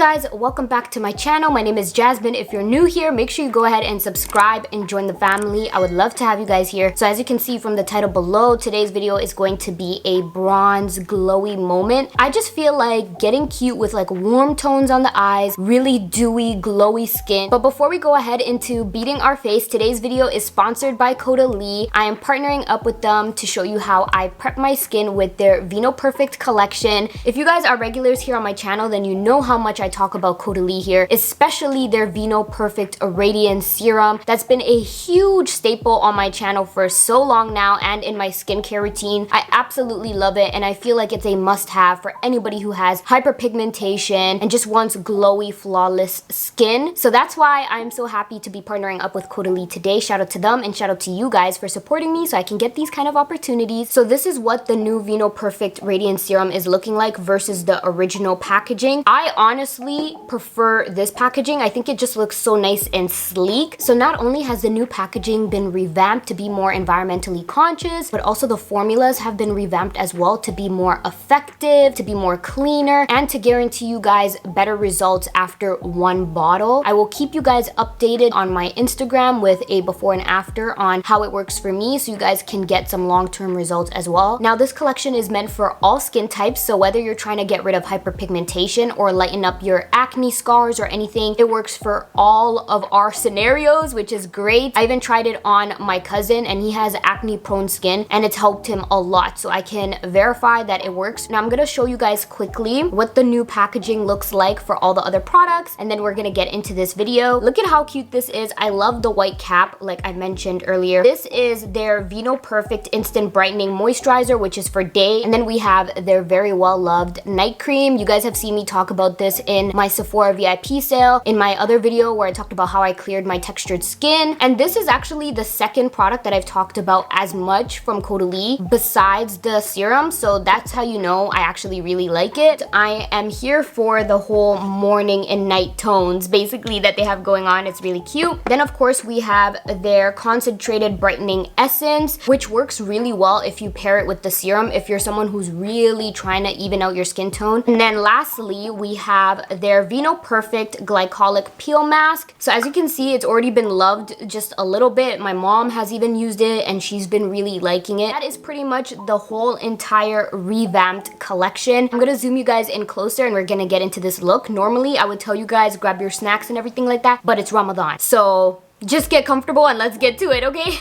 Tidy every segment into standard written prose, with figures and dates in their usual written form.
guys, welcome back to my channel. My name is Jasmine. If you're new here, make sure you go ahead and subscribe and join the family. I would love to have you guys here. So as you can see from the title below, today's video is going to be a bronze glowy moment. I just feel like getting cute with like warm tones on the eyes, really dewy, glowy skin. But before we go ahead into beating our face, today's video is sponsored by Caudalie. I am partnering up with them to show you how I prep my skin with their Vino Perfect collection. If you guys are regulars here on my channel, then you know how much I talk about Caudalie here, especially their Vino Perfect Radiance Serum. That's been a huge staple on my channel for so long now and in my skincare routine. I absolutely love it and I feel like it's a must-have for anybody who has hyperpigmentation and just wants glowy, flawless skin. So that's why I'm so happy to be partnering up with Caudalie today. Shout out to them and shout out to you guys for supporting me so I can get these kind of opportunities. So this is what the new Vino Perfect Radiance Serum is looking like versus the original packaging. I honestly prefer this packaging. I think it just looks so nice and sleek. So not only has the new packaging been revamped to be more environmentally conscious, but also the formulas have been revamped as well to be more effective, to be more cleaner, and to guarantee you guys better results after one bottle. I will keep you guys updated on my Instagram with a before and after on how it works for me so you guys can get some long-term results as well. Now this collection is meant for all skin types, so whether you're trying to get rid of hyperpigmentation or lighten up your acne scars or anything, it works for all of our scenarios, which is great. I even tried it on my cousin and he has acne prone skin and it's helped him a lot, so I can verify that it works. Now I'm gonna show you guys quickly what the new packaging looks like for all the other products and then we're gonna get into this video. Look at how cute this is. I love the white cap like I mentioned earlier. This is their Vino Perfect Instant Brightening Moisturizer, which is for day, and then we have their very well loved night cream. You guys have seen me talk about this in my Sephora VIP sale, in my other video where I talked about how I cleared my textured skin. And this is actually the second product that I've talked about as much from Caudalie besides the serum, so that's how you know I actually really like it. I am here for the whole morning and night tones basically that they have going on. It's really cute. Then of course we have their concentrated brightening essence, which works really well if you pair it with the serum if you're someone who's really trying to even out your skin tone. And then lastly we have their Vino Perfect Glycolic Peel Mask. So as you can see, it's already been loved just a little bit. My mom has even used it and she's been really liking it. That is pretty much the whole entire revamped collection. I'm gonna zoom you guys in closer and we're gonna get into this look. Normally I would tell you guys grab your snacks and everything like that, but it's Ramadan. So just get comfortable and let's get to it, okay?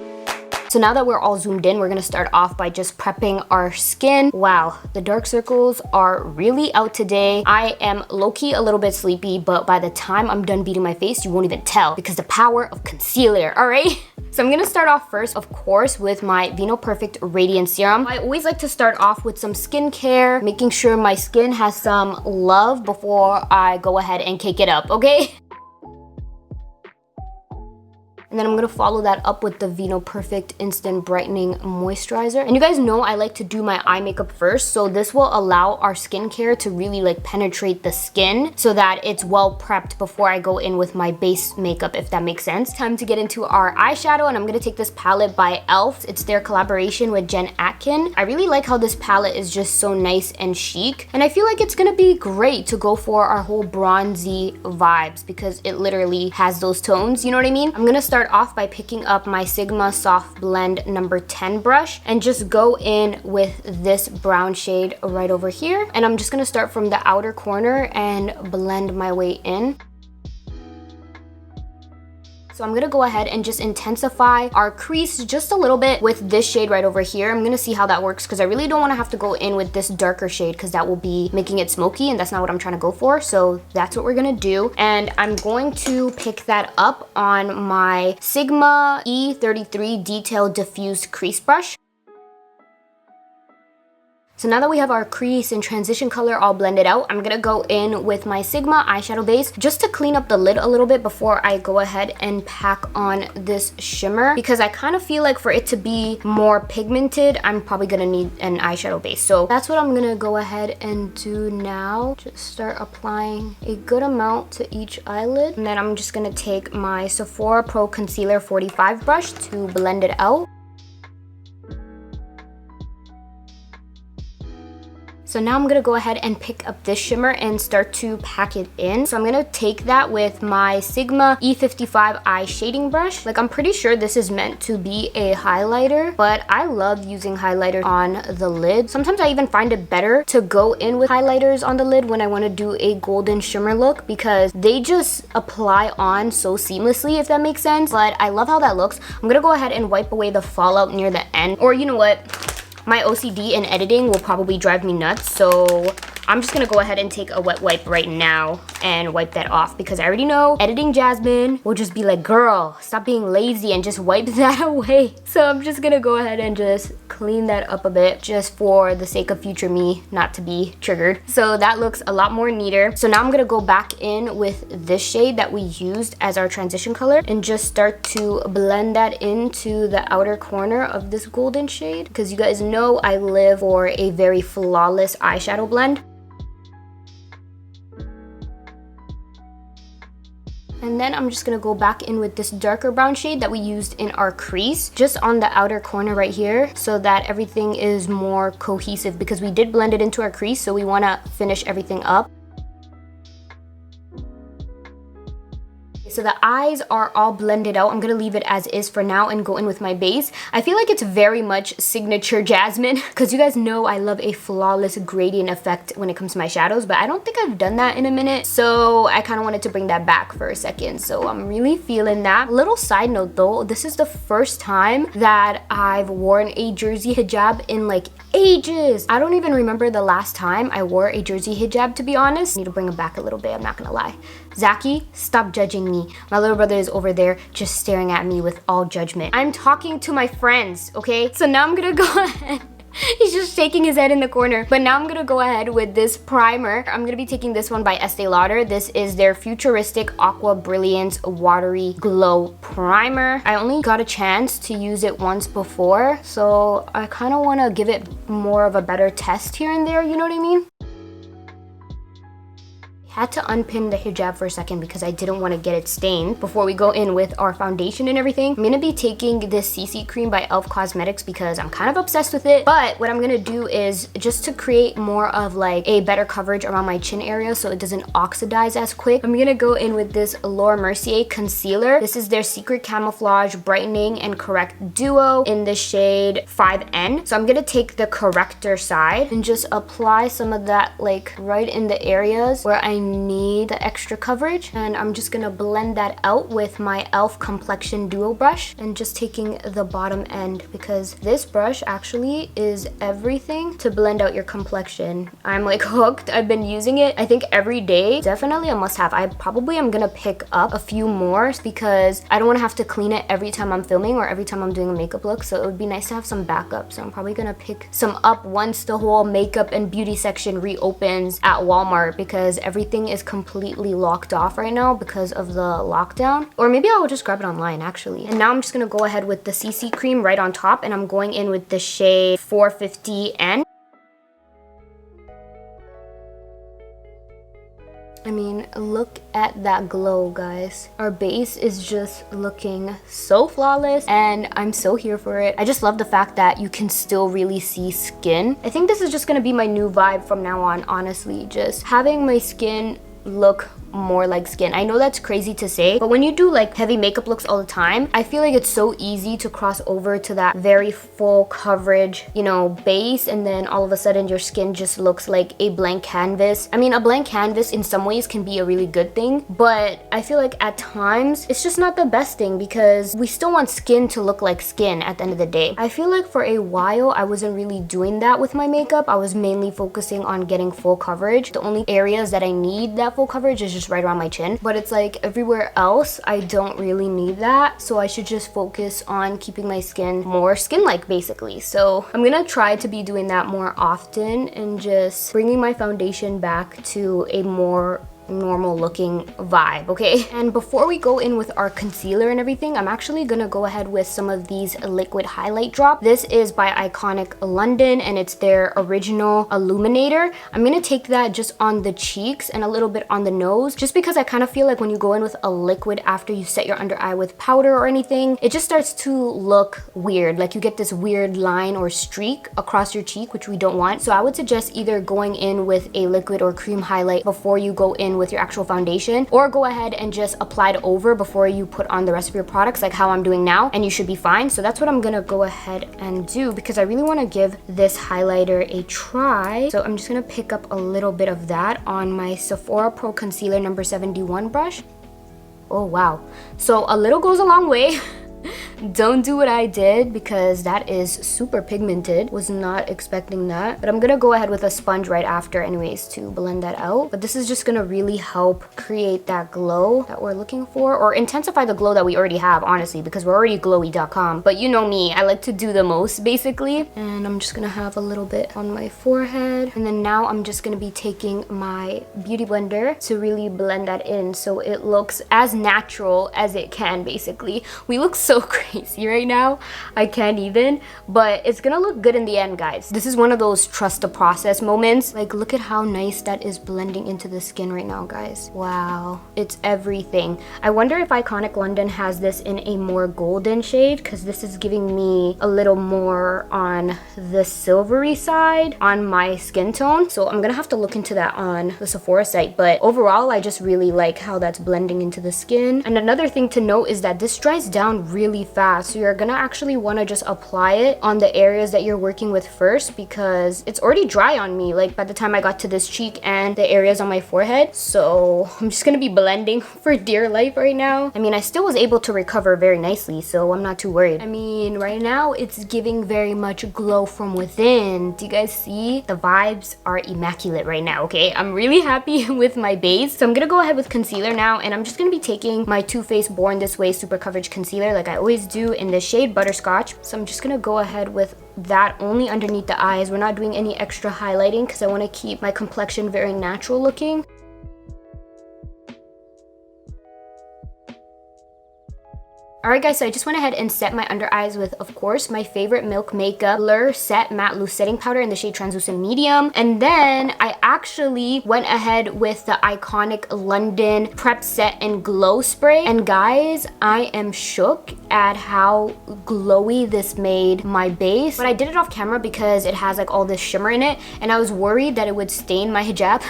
So now that we're all zoomed in, we're gonna start off by just prepping our skin. Wow, the dark circles are really out today. I am low-key a little bit sleepy, but by the time I'm done beating my face, you won't even tell because the power of concealer, all right? So I'm gonna start off first, of course, with my Vino Perfect Radiance Serum. I always like to start off with some skincare, making sure my skin has some love before I go ahead and cake it up, okay? And then I'm gonna follow that up with the Vino Perfect Instant Brightening Moisturizer. And you guys know I like to do my eye makeup first, so this will allow our skincare to really like penetrate the skin so that it's well prepped before I go in with my base makeup, if that makes sense. Time to get into our eyeshadow, and I'm gonna take this palette by e.l.f. It's their collaboration with Jen Atkin. I really like how this palette is just so nice and chic, and I feel like it's gonna be great to go for our whole bronzy vibes because it literally has those tones, you know what I mean? I'm gonna start off by picking up my Sigma Soft Blend number 10 brush and just go in with this brown shade right over here. And I'm just gonna start from the outer corner and blend my way in. So I'm gonna go ahead and just intensify our crease just a little bit with this shade right over here. I'm gonna see how that works because I really don't wanna have to go in with this darker shade because that will be making it smoky and that's not what I'm trying to go for. So that's what we're gonna do. And I'm going to pick that up on my Sigma E33 Detail Diffused Crease Brush. So now that we have our crease and transition color all blended out, I'm gonna go in with my Sigma eyeshadow base just to clean up the lid a little bit before I go ahead and pack on this shimmer because I kind of feel like for it to be more pigmented, I'm probably gonna need an eyeshadow base. So that's what I'm gonna go ahead and do now. Just start applying a good amount to each eyelid. And then I'm just gonna take my Sephora Pro Concealer 45 brush to blend it out. So now I'm gonna go ahead and pick up this shimmer and start to pack it in. So I'm gonna take that with my Sigma E55 eye shading brush. Like, I'm pretty sure this is meant to be a highlighter, but I love using highlighter on the lid. Sometimes I even find it better to go in with highlighters on the lid when I wanna do a golden shimmer look, because they just apply on so seamlessly, if that makes sense. But I love how that looks. I'm gonna go ahead and wipe away the fallout near the end. Or you know what? My OCD in editing will probably drive me nuts, so I'm just gonna go ahead and take a wet wipe right now and wipe that off, because I already know editing Jasmine will just be like, girl, stop being lazy and just wipe that away. So I'm just gonna go ahead and just clean that up a bit, just for the sake of future me not to be triggered. So that looks a lot more neater. So now I'm gonna go back in with this shade that we used as our transition color and just start to blend that into the outer corner of this golden shade, because you guys know I live for a very flawless eyeshadow blend. And then I'm just gonna go back in with this darker brown shade that we used in our crease, just on the outer corner right here, so that everything is more cohesive, because we did blend it into our crease, so we wanna finish everything up. So the eyes are all blended out. I'm gonna leave it as is for now and go in with my base. I feel like it's very much signature Jasmine, because you guys know I love a flawless gradient effect when it comes to my shadows, but I don't think I've done that in a minute. So I kind of wanted to bring that back for a second. So I'm really feeling that. Little side note though, this is the first time that I've worn a jersey hijab in like ages. I don't even remember the last time I wore a jersey hijab, to be honest. I need to bring it back a little bit, I'm not gonna lie. Zaki, stop judging me. My little brother is over there just staring at me with all judgment. I'm talking to my friends, okay? So now I'm gonna go ahead. He's just shaking his head in the corner. But now I'm gonna go ahead with this primer. I'm gonna be taking this one by Estee Lauder. This is their Futuristic Aqua Brilliance Watery Glow Primer. I only got a chance to use it once before, so I kind of want to give it more of a better test here and there, you know what I mean? Had to unpin the hijab for a second because I didn't want to get it stained before we go in with our foundation and everything. I'm gonna be taking this CC cream by e.l.f. Cosmetics because I'm kind of obsessed with it. But what I'm gonna do is just to create more of like a better coverage around my chin area so it doesn't oxidize as quick. I'm gonna go in with this Laura Mercier concealer. This is their Secret Camouflage Brightening and Correct Duo in the shade 5N. So I'm gonna take the corrector side and just apply some of that like right in the areas where I need the extra coverage, and I'm just gonna blend that out with my e.l.f. Complexion Duo brush and just taking the bottom end, because this brush actually is everything to blend out your complexion. I'm like hooked. I've been using it I think every day. Definitely a must-have. I probably am gonna pick up a few more because I don't want to have to clean it every time I'm filming or every time I'm doing a makeup look, so it would be nice to have some backup. So I'm probably gonna pick some up once the whole makeup and beauty section reopens at Walmart, because everything is completely locked off right now because of the lockdown. Or maybe I'll just grab it online actually. And now I'm just gonna go ahead with the CC cream right on top, and I'm going in with the shade 450N. I mean, look at that glow, guys. Our base is just looking so flawless and I'm so here for it. I just love the fact that you can still really see skin. I think this is just gonna be my new vibe from now on, honestly. Just having my skin look more like skin. I know that's crazy to say, but when you do like heavy makeup looks all the time, I feel like it's so easy to cross over to that very full coverage, you know, base, and then all of a sudden your skin just looks like a blank canvas. I mean, a blank canvas in some ways can be a really good thing, but I feel like at times it's just not the best thing, because we still want skin to look like skin at the end of the day. I feel like for a while I wasn't really doing that with my makeup. I was mainly focusing on getting full coverage. The only areas that I need that full coverage is just right around my chin, but it's like everywhere else I don't really need that, so I should just focus on keeping my skin more skin-like basically. So I'm gonna try to be doing that more often and just bringing my foundation back to a more normal looking vibe, okay? And before we go in with our concealer and everything, I'm actually gonna go ahead with some of these liquid highlight drop. This is by Iconic London and it's their original illuminator. I'm gonna take that just on the cheeks and a little bit on the nose, just because I kind of feel like when you go in with a liquid after you set your under eye with powder or anything, it just starts to look weird. Like you get this weird line or streak across your cheek, which we don't want. So I would suggest either going in with a liquid or cream highlight before you go in with your actual foundation, or go ahead and just apply it over before you put on the rest of your products, like how I'm doing now, and you should be fine. So that's what I'm gonna go ahead and do because I really want to give this highlighter a try. So I'm just gonna pick up a little bit of that on my Sephora Pro Concealer number 71 brush. Oh wow, so a little goes a long way. Don't do what I did because that is super pigmented. Was not expecting that. But I'm gonna go ahead with a sponge right after anyways to blend that out. But this is just gonna really help create that glow that we're looking for, or intensify the glow that we already have, honestly, because we're already glowy.com. But you know me, I like to do the most basically. And I'm just gonna have a little bit on my forehead. And then now I'm just gonna be taking my beauty blender to really blend that in so it looks as natural as it can basically. We look so crazy right now, I can't even, but it's gonna look good in the end, guys. This is one of those trust the process moments. Like, look at how nice that is blending into the skin right now, guys. Wow, it's everything. I wonder if Iconic London has this in a more golden shade, because this is giving me a little more on the silvery side on my skin tone. So I'm gonna have to look into that on the Sephora site, but overall I just really like how that's blending into the skin. And another thing to note is that this dries down really fast, so you're gonna actually want to just apply it on the areas that you're working with first, because it's already dry on me like by the time I got to this cheek and the areas on my forehead. So I'm just gonna be blending for dear life right now. I mean, I still was able to recover very nicely, so I'm not too worried. I mean, right now it's giving very much glow from within. Do you guys see? The vibes are immaculate right now, okay? I'm really happy with my base. So I'm gonna go ahead with concealer now, and I'm just gonna be taking my Too Faced Born This Way Super Coverage Concealer like I always do in the shade Butterscotch. So I'm just gonna go ahead with that only underneath the eyes. We're not doing any extra highlighting because I want to keep my complexion very natural looking. Alright guys, so I just went ahead and set my under eyes with, of course, my favorite Milk Makeup Blur Set Matte Loose Setting Powder in the shade Translucent Medium. And then I actually went ahead with the Iconic London Prep Set and Glow Spray. And guys, I am shook at how glowy this made my base. But I did it off camera because it has like all this shimmer in it, and I was worried that it would stain my hijab.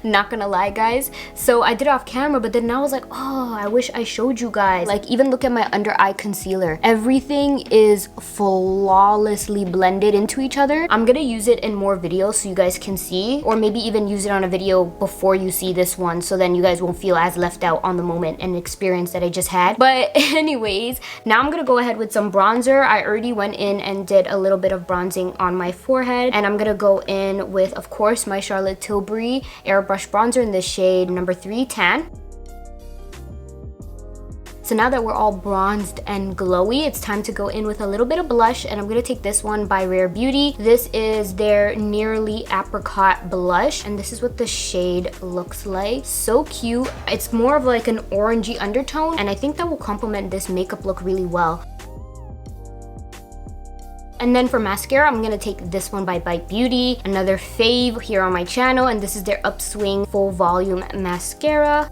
Not gonna lie, guys. So I did it off camera, but then now I was like, oh, I wish I showed you guys. Like, even look at my under eye concealer. Everything is flawlessly blended into each other. I'm gonna use it in more videos so you guys can see, or maybe even use it on a video before you see this one, so then you guys won't feel as left out on the moment and experience that I just had. But anyways, now I'm gonna go ahead with some bronzer. I already went in and did a little bit of bronzing on my forehead, and I'm gonna go in with, of course, my Charlotte Tilbury Airbrush bronzer in the shade number 3 Tan. So now that we're all bronzed and glowy, it's time to go in with a little bit of blush, and I'm gonna take this one by Rare Beauty. This is their Nearly Apricot blush, and this is what the shade looks like. So cute. It's more of like an orangey undertone, and I think that will complement this makeup look really well. And then for mascara, I'm gonna take this one by Bite Beauty, another fave here on my channel, and this is their Upswing Full Volume Mascara.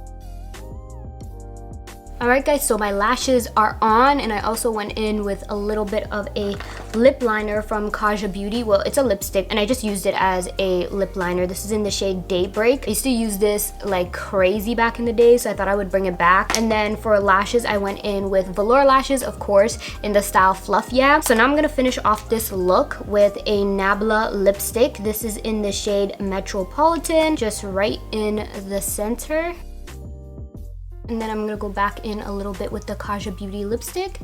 Alright guys, so my lashes are on, and I also went in with a little bit of a lip liner from Kaja Beauty. Well, it's a lipstick, and I just used it as a lip liner. This is in the shade Daybreak. I used to use this like crazy back in the day, so I thought I would bring it back. And then for lashes, I went in with velour lashes, of course, in the style Fluff Yeah. So now I'm gonna finish off this look with a Nabla lipstick. This is in the shade Metropolitan, just right in the center. And then I'm gonna go back in a little bit with the Kaja Beauty lipstick.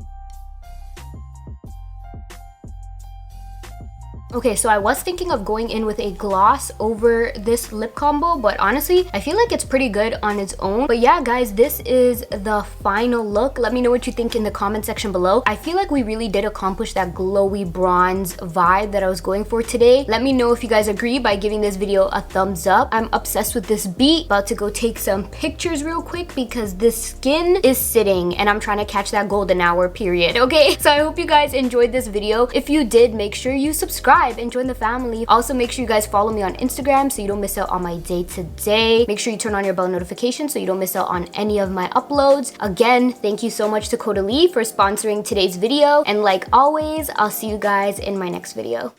Okay, so I was thinking of going in with a gloss over this lip combo, but honestly, I feel like it's pretty good on its own. But yeah, guys, this is the final look. Let me know what you think in the comment section below. I feel like we really did accomplish that glowy bronze vibe that I was going for today. Let me know if you guys agree by giving this video a thumbs up. I'm obsessed with this beat. About to go take some pictures real quick because this skin is sitting and I'm trying to catch that golden hour period, okay? So I hope you guys enjoyed this video. If you did, make sure you subscribe and join the family. Also, make sure you guys follow me on Instagram so you don't miss out on my day-to-day. Make sure you turn on your bell notification so you don't miss out on any of my uploads. Again, thank you so much to Caudalie for sponsoring today's video. And like always, I'll see you guys in my next video.